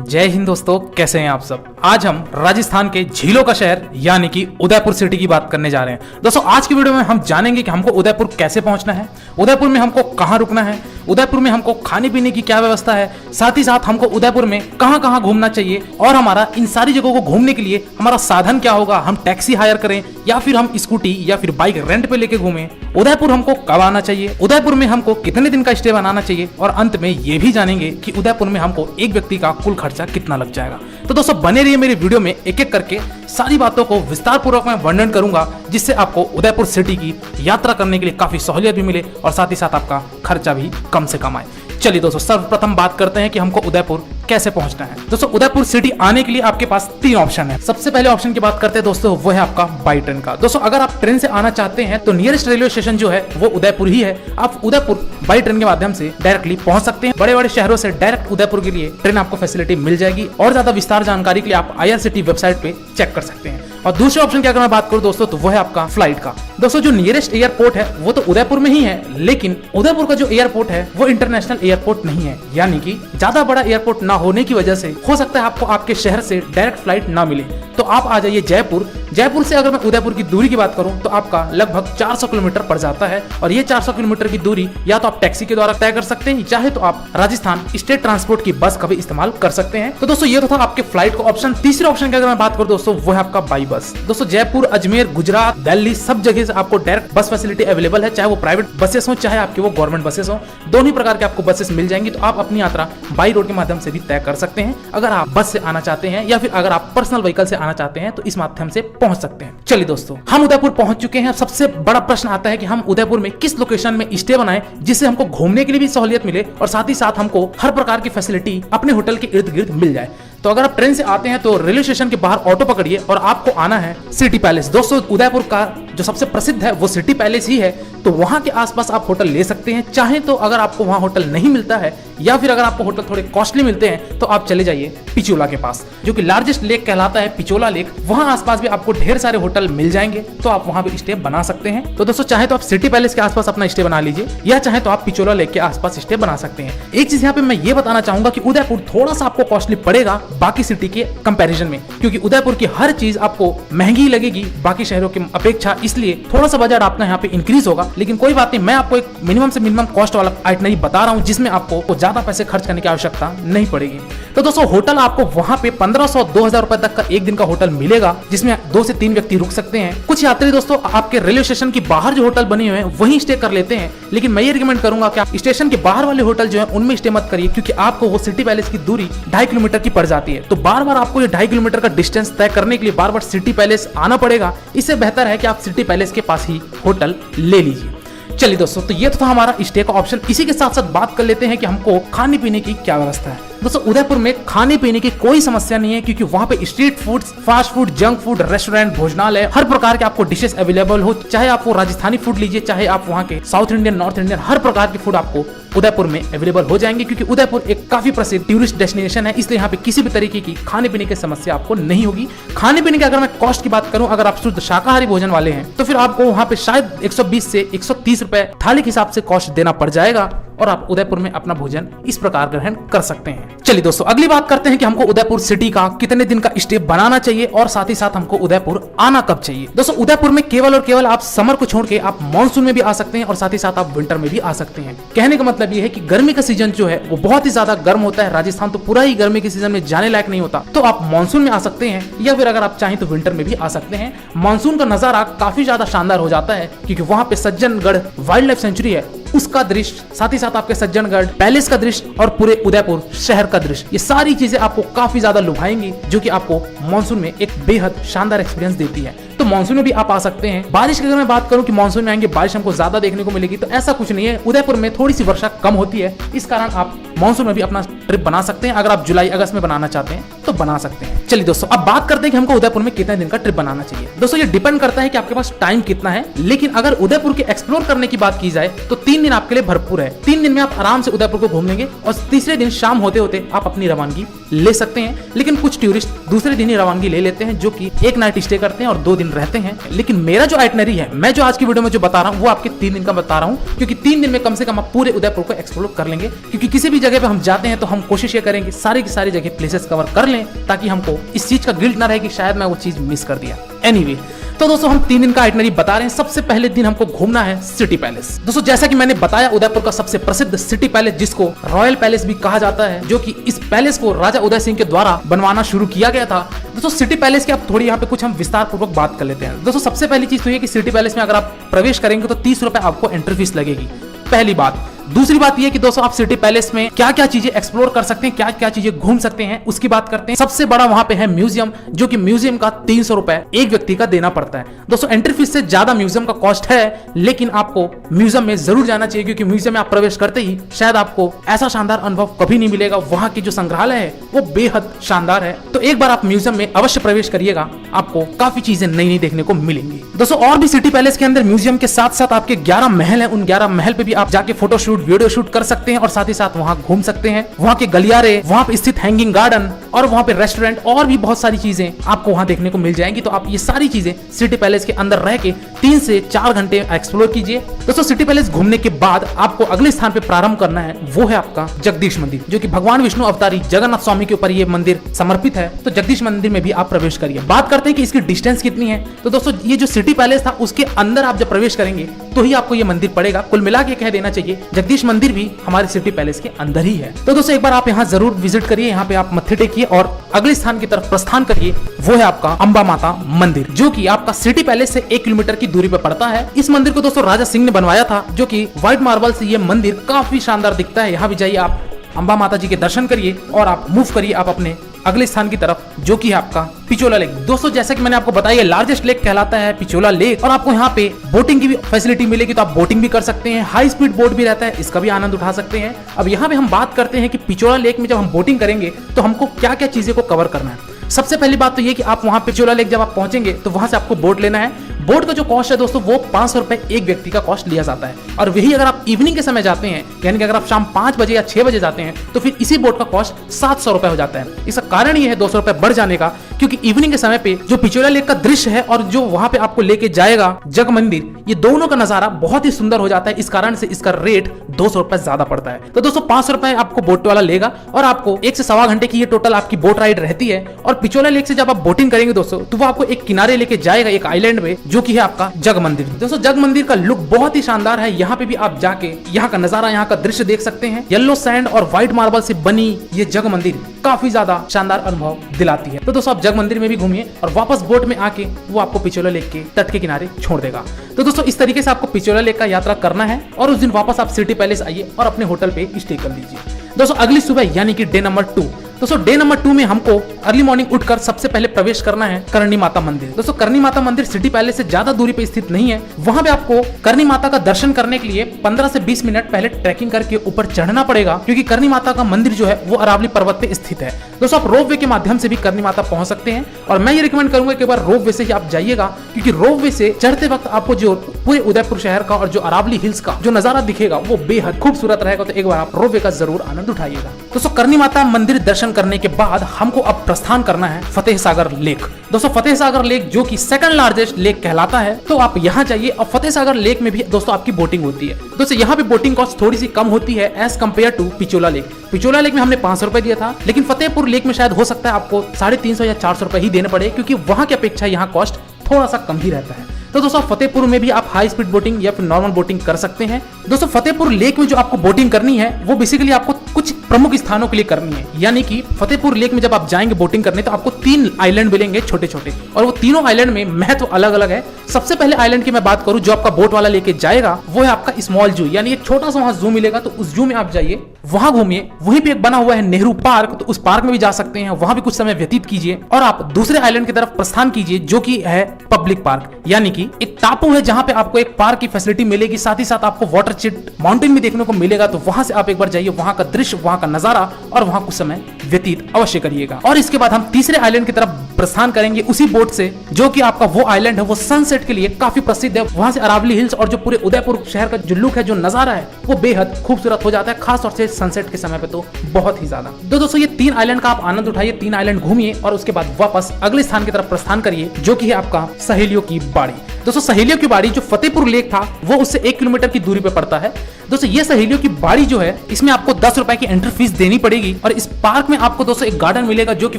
जय हिंद दोस्तों, कैसे हैं आप सब। आज हम राजस्थान के झीलों का शहर यानी कि उदयपुर सिटी की बात करने जा रहे हैं। दोस्तों आज की वीडियो में हम जानेंगे कि हमको उदयपुर कैसे पहुंचना है, उदयपुर में हमको कहां रुकना है, उदयपुर में हमको खाने पीने की क्या व्यवस्था है, साथ ही साथ हमको उदयपुर में कहां कहां घूमना चाहिए और हमारा इन सारी जगहों को घूमने के लिए हमारा साधन क्या होगा। हम टैक्सी हायर करें या फिर हम स्कूटी या फिर बाइक रेंट पे लेके घूमें, उदयपुर हमको कब आना चाहिए, उदयपुर में हमको कितने दिन का स्टे बनाना चाहिए और अंत में ये भी जानेंगे कि उदयपुर में हमको एक व्यक्ति का कुल खर्चा कितना लग जाएगा। तो दोस्तों बने रहिए मेरे वीडियो में, एक एक करके सारी बातों को विस्तार पूर्वक मैं वर्णन करूंगा, जिससे आपको उदयपुर सिटी की यात्रा करने के लिए काफी सहूलियत भी मिले और साथ ही साथ आपका खर्चा भी कम से कम आए। चलिए दोस्तों सर्वप्रथम बात करते हैं कि हमको उदयपुर कैसे पहुंचना है। दोस्तों उदयपुर सिटी आने के लिए आपके पास 3 ऑप्शन है। सबसे पहले ऑप्शन की बात करते हैं दोस्तों, वो है आपका बाई ट्रेन का। दोस्तों अगर आप ट्रेन से आना चाहते हैं तो नियरेस्ट रेलवे स्टेशन जो है वो उदयपुर ही है। आप उदयपुर बाई ट्रेन के माध्यम से डायरेक्टली पहुंच सकते हैं। बड़े बड़े शहरों से डायरेक्ट उदयपुर के लिए ट्रेन आपको फैसिलिटी मिल जाएगी और ज्यादा विस्तार जानकारी के लिए आप IRCTC वेबसाइट पे चेक कर सकते हैं। और दूसरे ऑप्शन की अगर मैं बात करूं दोस्तों तो वो है आपका फ्लाइट का। दोस्तों जो नियरेस्ट एयरपोर्ट है वो तो उदयपुर में ही है, लेकिन उदयपुर का जो एयरपोर्ट है वो इंटरनेशनल एयरपोर्ट नहीं है, यानी कि ज्यादा बड़ा एयरपोर्ट ना होने की वजह से हो सकता है आपको आपके शहर से डायरेक्ट फ्लाइट ना मिले। तो आप आ जाइए जयपुर। जयपुर से अगर मैं उदयपुर की दूरी की बात करूं तो आपका लगभग 400 किलोमीटर पड़ जाता है और ये 400 किलोमीटर की दूरी या तो आप टैक्सी के द्वारा तय कर सकते हैं, चाहे तो आप राजस्थान स्टेट ट्रांसपोर्ट की बस का भी इस्तेमाल कर सकते हैं। तो दोस्तों ये तो था आपके फ्लाइट का ऑप्शन। तीसरे ऑप्शन की अगर मैं बात करूं दोस्तों वो है आपका बाई बस। दोस्तों जयपुर, अजमेर, गुजरात, दिल्ली सब जगह से आपको डायरेक्ट बस फैसिलिटी अवेलेबल है, चाहे वो प्राइवेट बसेस हो चाहे आपके वो गवर्नमेंट बसेस हो, दोनों प्रकार के आपको बसेस मिल जाएंगी। तो आप अपनी यात्रा बाई रोड के माध्यम से भी तय कर सकते हैं अगर आप बस से आना चाहते हैं, या फिर अगर आप पर्सनल व्हीकल से आना चाहते हैं तो इस माध्यम से पहुंच सकते हैं। चलिए दोस्तों हम उदयपुर पहुंच चुके हैं। सबसे बड़ा प्रश्न आता है कि हम उदयपुर में किस लोकेशन में स्टे बनाएं जिससे हमको घूमने के लिए भी सहूलियत मिले और साथ ही साथ हमको हर प्रकार की फैसिलिटी अपने होटल के इर्द गिर्द मिल जाए। तो अगर आप ट्रेन से आते हैं तो रेलवे स्टेशन के बाहर ऑटो पकड़िए और आपको आना है सिटी पैलेस। दोस्तों उदयपुर का जो सबसे प्रसिद्ध है वो सिटी पैलेस ही है, तो वहां के आसपास आप होटल ले सकते हैं। चाहे तो अगर आपको वहां होटल नहीं मिलता है या फिर अगर आपको होटल थोड़े कॉस्टली मिलते हैं तो आप चले जाइए पिचोला के पास, जो कि लार्जेस्ट लेक कहलाता है पिचोला लेक। वहां आसपास भी आपको ढेर सारे होटल मिल जाएंगे, तो आप वहां भी स्टे बना सकते हैं। तो दोस्तों चाहे तो आप सिटी पैलेस के आसपास अपना स्टे बना लीजिए या चाहे तो आप पिचोला लेक के आसपास स्टे बना सकते हैं। एक चीज यहाँ पे मैं ये बताना चाहूंगा कि उदयपुर थोड़ा सा आपको कॉस्टली पड़ेगा बाकी सिटी के कंपैरिजन में, क्योंकि उदयपुर की हर चीज आपको महंगी लगेगी बाकी शहरों की अपेक्षा, इसलिए थोड़ा सा बजट आपका यहाँ पे इंक्रीज होगा। लेकिन कोई बात नहीं, मैं आपको एक मिनिमम से मिनिमम कॉस्ट वाला आइटनरी बता रहा हूँ जिसमें आपको ज्यादा पैसे खर्च करने की आवश्यकता नहीं पड़ेगी। तो दोस्तों होटल आपको वहां पे 1500-2000 रुपए तक का एक दिन का होटल मिलेगा, जिसमें 2 से 3 व्यक्ति रुक सकते हैं। कुछ यात्री दोस्तों आपके रेलवे स्टेशन के बाहर जो होटल बने हुए हैं वहीं स्टे कर लेते हैं, लेकिन मैं ये रिकमेंड करूंगा कि आप स्टेशन के बाहर वाले होटल जो है उनमें स्टे मत करिए, क्योंकि आपको वो सिटी पैलेस की दूरी 2.5 किलोमीटर की पड़ जाती है। तो बार बार आपको ये 2.5 किलोमीटर का डिस्टेंस तय करने के लिए बार बार सिटी पैलेस आना पड़ेगा। इससे बेहतर है कि आप सिटी पैलेस के पास ही होटल ले लीजिए। चलिए दोस्तों तो ये तो था हमारा स्टे का ऑप्शन। इसी के साथ साथ बात कर लेते हैं कि हमको खाने पीने की क्या व्यवस्था है। दोस्तों उदयपुर में खाने पीने की कोई समस्या नहीं है, क्योंकि वहां पे street food, fast food, junk food, restaurant, भोजनालय, हर प्रकार के आपको डिशेस अवेलेबल हो। चाहे आप वो राजस्थानी फूड लीजिए, चाहे आप वहां के साउथ इंडियन, नॉर्थ इंडियन, हर प्रकार के फूड आपको उदयपुर में अवेलेबल हो जाएंगे, क्योंकि उदयपुर एक काफी प्रसिद्ध टूरिस्ट डेस्टिनेशन है, इसलिए यहाँ पे किसी भी तरीके की खाने पीने की समस्या आपको नहीं होगी। खाने पीने की अगर मैं कॉस्ट की बात करूं, अगर आप शुद्ध शाकाहारी भोजन वाले हैं तो फिर आपको वहां पे शायद 120 से 130 रुपए थाली के हिसाब से कॉस्ट देना पड़ जाएगा और आप उदयपुर में अपना भोजन इस प्रकार ग्रहण कर सकते हैं। चलिए दोस्तों अगली बात करते हैं कि हमको उदयपुर सिटी का कितने दिन का स्टे बनाना चाहिए और साथ ही साथ हमको उदयपुर आना कब चाहिए। दोस्तों उदयपुर में केवल और केवल आप समर को छोड़ के आप मानसून में भी आ सकते हैं और साथ ही साथ आप विंटर में भी आ सकते हैं। कहने का मतलब ये है कि गर्मी का सीजन जो है वो बहुत ही ज्यादा गर्म होता है। राजस्थान तो पूरा ही गर्मी के सीजन में जाने लायक नहीं होता, तो आप मानसून में आ सकते हैं या फिर अगर आप चाहें तो विंटर में भी आ सकते हैं। मानसून का नजारा काफी ज्यादा शानदार हो जाता है, क्योंकि वहां पे सज्जनगढ़ वाइल्ड लाइफ सेंचुरी है, उसका दृश्य, साथ ही साथ आपके सज्जनगढ़ पैलेस का दृश्य और पूरे उदयपुर शहर का दृश्य, ये सारी चीजें आपको काफी ज्यादा लुभाएंगी, जो कि आपको मानसून में एक बेहद शानदार एक्सपीरियंस देती है। तो मानसून में भी आप आ सकते हैं। बारिश की अगर मैं बात करूं कि मानसून में आएंगे बारिश हमको ज्यादा देखने को मिलेगी, तो ऐसा कुछ नहीं है। उदयपुर में थोड़ी सी वर्षा कम होती है, इस कारण आप मानसून में भी अपना ट्रिप बना सकते हैं। अगर आप जुलाई अगस्त में बनाना चाहते हैं तो बना सकते हैं। चलिए दोस्तों, अब बात करते हैं कि हमको उदयपुर में कितने दिन का ट्रिप बनाना चाहिए। दोस्तों ये डिपेंड करता है कि आपके पास टाइम कितना है, लेकिन अगर उदयपुर के एक्सप्लोर करने की बात की जाए तो 3 दिन आपके लिए भरपूर है। 3 दिन में आप आराम से उदयपुर को घूम लेंगे और तीसरे दिन शाम होते होते आप अपनी रवानगी ले सकते हैं। लेकिन कुछ टूरिस्ट दूसरे दिन ही रवानगी ले लेते हैं, जो कि एक नाइट स्टे करते हैं और 2 दिन रहते हैं। लेकिन मेरा जो आइटनरी है, मैं जो आज की वीडियो में जो बता रहा हूँ वो आपके 3 दिन का बता रहा हूँ, क्योंकि 3 दिन में कम से कम आप पूरे उदयपुर को एक्सप्लोर कर लेंगे। क्योंकि किसी भी जगह पे हम जाते हैं तो हम कोशिश ये करेंगे सारी की सारी जगह प्लेसेस कवर कर लें, ताकि हमको इस चीज का गिल्ट ना रहे कि शायद मैं वो चीज मिस कर दिया। एनीवे, तो दोस्तों हम 3 दिन का आइटनरी बता रहे हैं। सबसे पहले दिन हमको घूमना है सिटी पैलेस। दोस्तों जैसा कि मैंने बताया, उदयपुर का सबसे प्रसिद्ध सिटी पैलेस, जिसको रॉयल पैलेस भी कहा जाता है, जो कि इस पैलेस को राजा उदय सिंह के द्वारा बनवाना शुरू किया गया था। दोस्तों सिटी पैलेस की आप थोड़ी यहाँ पे कुछ हम विस्तार पूर्वक बात कर लेते हैं। दोस्तों सबसे पहली चीज तो ये कि सिटी पैलेस में अगर आप प्रवेश करेंगे तो 30 रुपए आपको एंट्री फीस लगेगी, पहली बात। दूसरी बात यह कि दोस्तों आप सिटी पैलेस में क्या क्या चीजें एक्सप्लोर कर सकते हैं, क्या क्या चीजें घूम सकते हैं, उसकी बात करते हैं। सबसे बड़ा वहां पे है म्यूजियम, जो कि म्यूजियम का 300 रुपए एक व्यक्ति का देना पड़ता है। दोस्तों एंट्री फीस से ज्यादा म्यूजियम का कॉस्ट है, लेकिन आपको म्यूजियम में जरूर जाना चाहिए, क्योंकि म्यूजियम में आप प्रवेश करते ही शायद आपको ऐसा शानदार अनुभव कभी नहीं मिलेगा। वहां की जो संग्रहालय है वो बेहद शानदार है। तो एक बार आप म्यूजियम में अवश्य प्रवेश करिएगा, आपको काफी चीजें नई नई देखने को मिलेंगी। दोस्तों और भी सिटी पैलेस के अंदर म्यूजियम के साथ साथ आपके 11 महल है। उन 11 महल पे भी आप जाके फोटो शूट, वीडियो शूट कर सकते हैं और साथ ही साथ वहां घूम सकते हैं। वहां के गलियारे, वहां पे स्थित हैंगिंग गार्डन और वहां पे रेस्टोरेंट और भी बहुत सारी चीजें आपको वहां देखने को मिल जाएंगी। तो आप ये सारी चीजें सिटी पैलेस के अंदर रह के 3 से 4 घंटे एक्सप्लोर कीजिए। दोस्तों सिटी पैलेस घूमने के बाद आपको अगले स्थान पे प्रारंभ करना है, वो है आपका जगदीश मंदिर, जो कि भगवान विष्णु अवतारी जगन्नाथ स्वामी के ऊपर ये मंदिर समर्पित है। तो जगदीश मंदिर में भी आप प्रवेश करिए। बात करते हैं कि इसकी डिस्टेंस कितनी है। तो दोस्तों ये जो सिटी पैलेस था उसके अंदर आप जब प्रवेश करेंगे तो ही आपको ये मंदिर पड़ेगा। कुल मिला के कह देना चाहिए जगदीश मंदिर भी हमारे सिटी पैलेस के अंदर ही है। तो दोस्तों एक बार आप यहाँ जरूर विजिट करिए, यहाँ पे आप मत्थे टेकिए और अगले स्थान की तरफ प्रस्थान करिए। वो है आपका अंबा माता मंदिर, जो कि आपका सिटी पैलेस से 1 किलोमीटर की दूरी पे पड़ता है। इस मंदिर को दोस्तों राजा सिंह ने बनवाया था, जो कि व्हाइट मार्बल से ये मंदिर काफी शानदार दिखता है। यहाँ भी जाइए, आप अंबा माता जी के दर्शन करिए और आप मूव करिए आप अपने अगले स्थान की तरफ, जो कि है आपका पिचोला लेक। दोस्तों जैसा कि मैंने आपको बताया, लार्जेस्ट लेक कहलाता है पिचोला लेक और आपको यहाँ पे बोटिंग की भी फैसिलिटी मिलेगी, तो आप बोटिंग भी कर सकते हैं। हाई स्पीड बोट भी रहता है, इसका भी आनंद उठा सकते हैं। अब यहाँ पे हम बात करते हैं कि पिचोला लेक में जब हम बोटिंग करेंगे तो हमको क्या क्या चीजें को कवर करना है। सबसे पहली बात तो ये कि आप वहां पिचोला लेक जब आप पहुंचेंगे तो वहां से आपको बोट लेना है। बोट का जो कॉस्ट है दोस्तों वो 500 रुपए एक व्यक्ति का कॉस्ट लिया जाता है। और वही अगर आप इवनिंग के समय जाते हैं, यानी कि अगर आप शाम 5 बजे या 6 बजे जाते हैं, तो फिर इसी बोट का कॉस्ट 700 रुपए हो जाता है। इसका कारण ये है 200 रुपए बढ़ जाने का, क्योंकि इवनिंग के समय पे जो पिचोला लेक का दृश्य है और जो वहां पे आपको लेके जाएगा जग मंदिर, ये दोनों का नजारा बहुत ही सुंदर हो जाता है। इस कारण से इसका रेट 200 रुपए ज्यादा पड़ता है। तो दोस्तों 500 रुपए आपको बोट वाला लेगा और आपको 1 से सवा घंटे की ये टोटल आपकी बोट राइड रहती है। और पिचोला लेक से जब आप बोटिंग करेंगे दोस्तों, तो वो आपको एक किनारे लेके जाएगा, एक आइलैंड में, जो कि है आपका जग मंदिर। दोस्तों जग मंदिर का लुक बहुत ही शानदार है। यहाँ पे भी आप जाके यहाँ का नजारा, यहाँ का दृश्य देख सकते हैं। येलो सैंड और व्हाइट मार्बल से बनी ये जग मंदिर काफी ज्यादा शानदार अनुभव दिलाती है। तो दोस्तों आप जग मंदिर में भी घूमिए और वापस बोट में आके वो आपको पिचोला लेक के तट के किनारे छोड़ देगा। तो दोस्तों इस तरीके से आपको पिचोला लेक का यात्रा करना है और उस दिन वापस आप सिटी पैलेस आइए और अपने होटल पे स्टे कर लीजिए। दोस्तों अगली सुबह यानी कि डे नंबर 2, दोस्तों डे नंबर 2 में हमको अर्ली मॉर्निंग उठकर सबसे पहले प्रवेश करना है करणी माता मंदिर। दोस्तों करणी माता मंदिर सिटी पैलेस से ज्यादा दूरी पे स्थित नहीं है। वहां पे आपको करणी माता का दर्शन करने के लिए 15 से 20 मिनट पहले ट्रैकिंग करके ऊपर चढ़ना पड़ेगा, क्योंकि करणी माता का मंदिर जो है वो अरावली पर्वत पे स्थित है। दोस्तों आप रोप वे के माध्यम से भी करणी माता पहुंच सकते हैं और मैं ये रिकमेंड करूंगा कि एक बार रोप वे से ही आप जाइएगा, क्योंकि रोप वे से चढ़ते वक्त आपको जो पूरे उदयपुर शहर का और जो अरावली हिल्स का जो नजारा दिखेगा वो बेहद खूबसूरत रहेगा। तो एक बार आप रोप वे का जरूर आनंद उठाइएगा। दोस्तों करणी माता मंदिर दर्शन करने के बाद हमको अब प्रस्थान करना है फतेह सागर लेक। दोस्तों फतेह सागर लेक जो कि सेकंड लार्जेस्ट लेक कहलाता है, तो आप यहाँ जाइए और फतेह सागर लेक में भी दोस्तों आपकी बोटिंग होती है। दोस्तों यहाँ पे बोटिंग कॉस्ट थोड़ी सी कम होती है as compare to Pichola lake. Pichola lake में हमने 500 रुपए दिया था, लेकिन फतेहपुर लेक में शायद हो सकता है आपको 350 या 400 रुपए ही देने पड़े, क्योंकि वहां की अपेक्षा यहाँ कॉस्ट थोड़ा सा कम ही रहता है। तो दोस्तों फतेहपुर में भी आप हाई स्पीड बोटिंग या फिर नॉर्मल बोटिंग कर सकते हैं। दोस्तों फतेहपुर लेक में जो आपको बोटिंग करनी है वो बेसिकली आपको कुछ प्रमुख स्थानों के लिए करनी है, यानी कि फतेहपुर लेक में जब आप जाएंगे बोटिंग करने तो आपको 3 आइलैंड मिलेंगे छोटे छोटे, और वो तीनों आइलैंड में महत्व अलग अलग है। सबसे पहले आइलैंड की मैं बात करूं जो आपका बोट वाला लेके जाएगा, वो है आपका स्मॉल जू, यानी एक छोटा सा वहां जू मिलेगा। तो उस जू में आप जाइए, वहां घूमिए। वहीं पे एक बना हुआ है नेहरू पार्क, तो उस पार्क में भी जा सकते हैं, वहां भी कुछ समय व्यतीत कीजिए। और आप दूसरे आइलैंड की तरफ प्रस्थान कीजिए जो कि है पब्लिक पार्क, यानी कि कि एक टापू है जहां पे आपको एक पार्क की फैसिलिटी मिलेगी, साथ ही साथ आपको वाटर चिट माउंटेन भी देखने को मिलेगा। तो वहां से आप एक बार जाइए, वहां का दृश्य, वहां का नजारा और वहां कुछ समय व्यतीत अवश्य करिएगा। और इसके बाद हम तीसरे आइलैंड की तरफ प्रस्थान करेंगे उसी बोट से, जो कि आपका वो आइलैंड है वो सनसेट के लिए काफी प्रसिद्ध है। वहां से अरावली हिल्स और जो पूरे उदयपुर शहर का जो लुक है, जो नजारा है, वो बेहद खूबसूरत हो जाता है, खास तौर से सनसेट के समय पे तो बहुत ही ज्यादा। तो दोस्तों ये 3 आइलैंड का आप आनंद उठाइए, 3 आइलैंड घूमिए और उसके बाद वापस अगले स्थान की तरफ प्रस्थान करिए, जो कि है आपका सहेलियों की बाड़ी। दोस्तों सहेलियों की बाड़ी जो फतेहपुर लेक था वो उससे 1 किलोमीटर की दूरी पे पड़ता है। दोस्तों ये सहेलियों की बाड़ी जो है, इसमें आपको 10 रुपए की एंट्री फीस देनी पड़ेगी और इस पार्क में आपको दोस्तों एक गार्डन मिलेगा, जो कि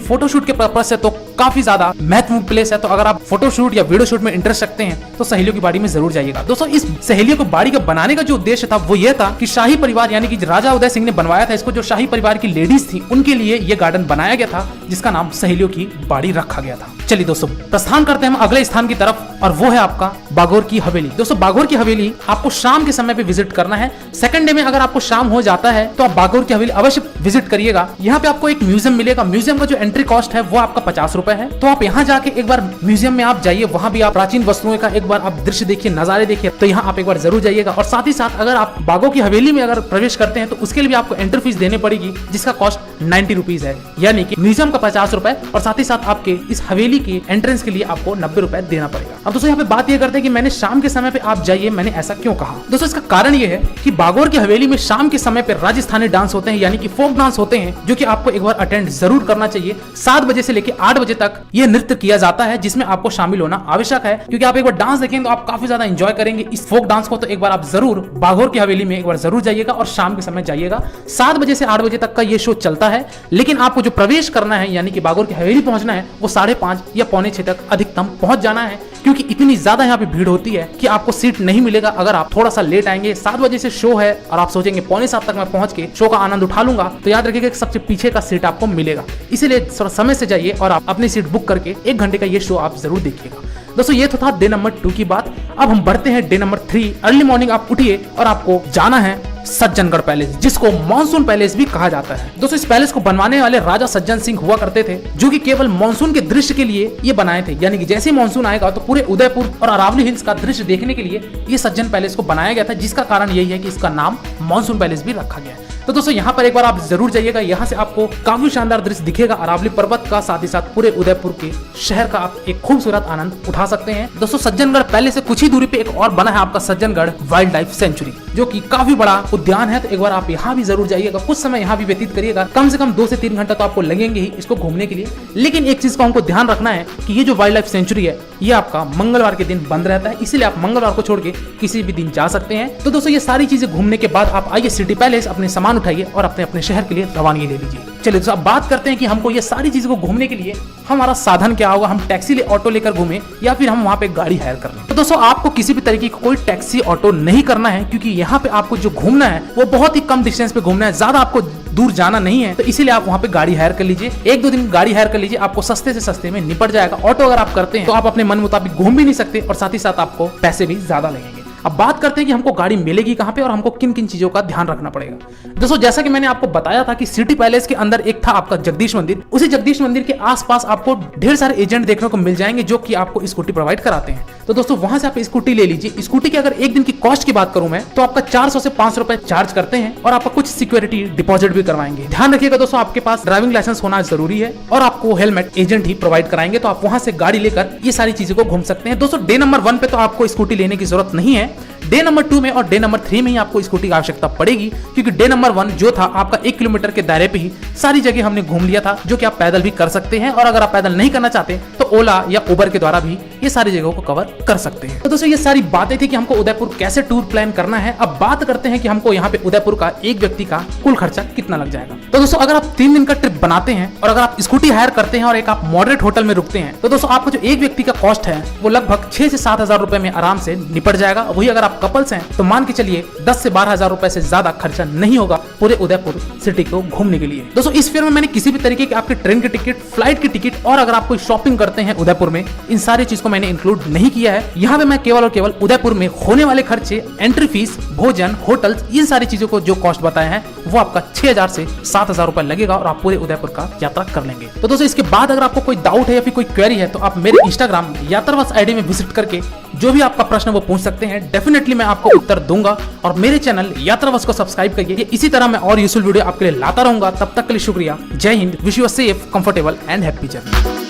फोटोशूट के पर्पज से तो काफी ज्यादा महत्वपूर्ण प्लेस है। तो अगर आप फोटोशूट या वीडियो शूट में इंटरेस्ट रखते हैं तो सहेलियों की बाड़ी में जरूर जाइएगा। दोस्तों इस सहेलियों की बाड़ी का बनाने का जो उद्देश्य था वो ये था कि शाही परिवार यानी कि राजा उदय सिंह ने बनवाया था इसको, जो शाही परिवार की लेडीज थी उनके लिए ये गार्डन बनाया गया था, जिसका नाम सहेलियों की बाड़ी रखा गया था। चलिए दोस्तों प्रस्थान करते हैं हम अगले स्थान की तरफ, और वो है आपका बागोर की हवेली। दोस्तों बागोर की हवेली आपको शाम के समय पे विजिट करना है। सेकंड डे में अगर आपको शाम हो जाता है तो आप बागोर की हवेली अवश्य विजिट करिएगा। यहाँ पे आपको एक म्यूजियम मिलेगा। म्यूजियम का जो एंट्री कॉस्ट है वो आपका 50 रुपए है। तो आप यहाँ जाके एक बार म्यूजियम में आप जाइए, वहां भी आप प्राचीन वस्तुओं का एक बार आप दृश्य देखिए, नजारे देखिए। तो यहाँ आप एक बार जरूर जाइएगा। और साथ ही साथ अगर आप बागोर की हवेली में अगर प्रवेश करते हैं तो उसके लिए भी आपको एंट्री फीस देनी पड़ेगी, जिसका कॉस्ट 90 रुपीज है, यानी कि म्यूजियम का 50 रुपए और साथ ही साथ आपके इस हवेली की एंट्रेंस के लिए आपको 90 रुपए देना पड़ेगा। अब दोस्तों यहाँ पे बात ये करते हैं कि मैंने शाम के समय पे आप जाइए, मैंने ऐसा क्यों कहा। दोस्तों इसका कारण ये है कि बागोर की हवेली में शाम के समय पे राजस्थानी डांस होते हैं, यानी कि फोक डांस होते हैं, जो कि आपको एक बार अटेंड जरूर करना चाहिए। 7 बजे से लेकर 8 बजे तक ये नृत्य किया जाता है, जिसमें आपको शामिल होना आवश्यक है, क्योंकि आप एक बार डांस देखेंगे तो आप काफी ज्यादा एंजॉय करेंगे इस फोक डांस को। तो एक बार आप जरूर बागोर की हवेली में एक बार जरूर जाइएगा और शाम के समय जाइएगा। 7 बजे से 8 बजे तक का ये शो चलता है, लेकिन आपको जो प्रवेश करना है यानी कि बागोर की हवेली पहुंचना है वो 5:30 या 5:45 तक अधिकतम पहुंच जाना है, क्योंकि इतनी ज्यादा यहाँ पे भीड़ होती है कि आपको सीट नहीं मिलेगा अगर आप थोड़ा सा लेट आएंगे। 7 बजे से शो है और आप सोचेंगे 6:45 तक मैं पहुंच के शो का आनंद उठा लूंगा, तो याद रखिएगा सबसे पीछे का सीट आपको मिलेगा। इसीलिए थोड़ा समय से जाइए और आप अपनी सीट बुक करके 1 घंटे का ये शो आप जरूर देखिएगा। दोस्तों ये तो था डे नंबर 2 की बात। अब हम बढ़ते हैं डे नंबर 3। अर्ली मॉर्निंग आप उठिए और आपको जाना है सज्जनगढ़ पैलेस, जिसको मॉनसून पैलेस भी कहा जाता है। दोस्तों इस पैलेस को बनवाने वाले राजा सज्जन सिंह हुआ करते थे, जो कि केवल मॉनसून के दृश्य के लिए ये बनाए थे, यानी कि जैसे मॉनसून आएगा तो पूरे उदयपुर और अरावली हिल्स का दृश्य देखने के लिए ये सज्जन पैलेस को बनाया गया था, जिसका कारण यही है कि इसका नाम मॉनसून पैलेस भी रखा गया है। तो दोस्तों यहाँ पर एक बार आप जरूर जाइएगा। यहाँ से आपको काफी शानदार दृश्य दिखेगा अरावली पर्वत का, साथ ही साथ पूरे उदयपुर के शहर का आप एक खूबसूरत आनंद उठा सकते हैं। दोस्तों सज्जनगढ़ पहले से कुछ ही दूरी पे एक और बना है आपका सज्जनगढ़ वाइल्ड लाइफ सेंचुरी, जो कि काफी बड़ा उद्यान है। तो एक बार आप यहाँ भी जरूर जाइएगा, कुछ समय यहाँ भी व्यतीत करिएगा। कम से कम 2 से 3 घंटा तो आपको लगेंगे ही इसको घूमने के लिए। लेकिन एक चीज का हमको ध्यान रखना है कि ये जो वाइल्ड लाइफ सेंचुरी है ये आपका मंगलवार के दिन बंद रहता है, इसीलिए आप मंगलवार को छोड़ के किसी भी दिन जा सकते हैं। तो दोस्तों ये सारी चीजें घूमने के बाद आप आइए सिटी पैलेस, अपने सामान उठाइए और अपने शहर के लिए रवानगी ले लीजिए। चलिए दोस्तों अब बात करते हैं कि हमको ये सारी चीजों को घूमने के लिए हमारा साधन क्या होगा। हम टैक्सी ऑटो लेकर घूमें या फिर हम वहाँ पे गाड़ी हायर कर लें। तो दोस्तों आपको किसी भी तरीके का कोई टैक्सी ऑटो नहीं करना है, क्योंकि यहाँ पे आपको जो घूमना है वो बहुत ही कम डिस्टेंस पे घूमना है, ज्यादा आपको दूर जाना नहीं है। तो इसीलिए आप वहाँ पे गाड़ी हायर कर लीजिए, 1-2 दिन गाड़ी हायर कर लीजिए, आपको सस्ते से सस्ते में निपट जाएगा। ऑटो अगर आप करते हैं तो आप अपने मन मुताबिक घूम भी नहीं सकते और साथ ही साथ आपको पैसे भी ज्यादा लगेंगे। अब बात करते हैं कि हमको गाड़ी मिलेगी कहाँ पे और हमको किन किन चीजों का ध्यान रखना पड़ेगा। दोस्तों जैसा कि मैंने आपको बताया था कि सिटी पैलेस के अंदर एक था आपका जगदीश मंदिर, उसी जगदीश मंदिर के आसपास आपको ढेर सारे एजेंट देखने को मिल जाएंगे, जो कि आपको स्कूटी प्रोवाइड कराते हैं। तो दोस्तों वहां से आप स्कूटी ले लीजिए। स्कूटी की अगर एक दिन की कॉस्ट की बात करूं मैं तो आपका 400 से 500 रुपए चार्ज करते हैं और आपका कुछ सिक्योरिटी डिपॉजिट भी करवाएंगे। ध्यान रखिएगा दोस्तों आपके पास ड्राइविंग लाइसेंस होना जरूरी है और आपको हेलमेट एजेंट ही प्रोवाइड कराएंगे। तो आप वहां से गाड़ी लेकर ये सारी चीजों को घूम सकते हैं। दोस्तों डे नंबर 1 पे तो आपको स्कूटी लेने की जरूरत नहीं है, डे नंबर 2 में और डे नंबर 3 में ही आपको स्कूटी की आवश्यकता पड़ेगी, क्योंकि डे नंबर 1 जो था आपका 1 किलोमीटर के दायरे पे ही सारी जगह हमने घूम लिया था, जो कि आप पैदल भी कर सकते हैं। और अगर आप पैदल नहीं करना चाहते तो ओला या उबर के द्वारा भी ये सारी जगहों को कवर कर सकते हैं। तो दोस्तों ये सारी बातें थी कि हमको उदयपुर कैसे टूर प्लान करना है। अब बात करते हैं कि हमको यहाँ पे उदयपुर का एक व्यक्ति का कुल खर्चा कितना लग जाएगा। तो दोस्तों अगर आप 3 दिन का ट्रिप बनाते हैं और अगर आप स्कूटी हायर करते हैं और एक आप मॉडरेट होटल में रुकते हैं, तो दोस्तों आपको जो एक व्यक्ति का कॉस्ट है वो लगभग 6 से 7 हजार रुपए में आराम से निपट जाएगा। वही अगर आप कपल्स हैं तो मान के चलिए 10 से 12 हजार रुपए से ज्यादा खर्चा नहीं होगा पूरे उदयपुर सिटी को घूमने के लिए। दोस्तों इस फेयर में मैंने किसी भी तरीके की आपकी ट्रेन की टिकट, फ्लाइट की टिकट और अगर आप कोई शॉपिंग करते हैं उदयपुर में, इन सारी चीज को को मैंने इंक्लूड नहीं किया है। यहाँ पे मैं केवल और केवल उदयपुर में होने वाले खर्चे, एंट्री फीस, भोजन, होटल्स, इन सारी चीजों को जो कॉस्ट बताए हैं वो आपका 6,000 से 7,000 रुपए लगेगा और आप पूरे उदयपुर का यात्रा कर लेंगे। तो दोस्तों इसके बाद अगर आपको कोई डाउट है या फिर कोई क्वेरी है तो आप मेरे इंस्टाग्राम यात्रावास आईडी में विजिट करके जो भी आपका प्रश्न वो पूछ सकते हैं। डेफिनेटली मैं आपको उत्तर दूंगा और मेरे चैनल यात्रावास को सब्सक्राइब करिए। इसी तरह मैं और यूजफुल वीडियो आपके लिए लाता रहूंगा। तब तक के लिए शुक्रिया। जय Hind. Wish you a safe, comfortable and happy journey.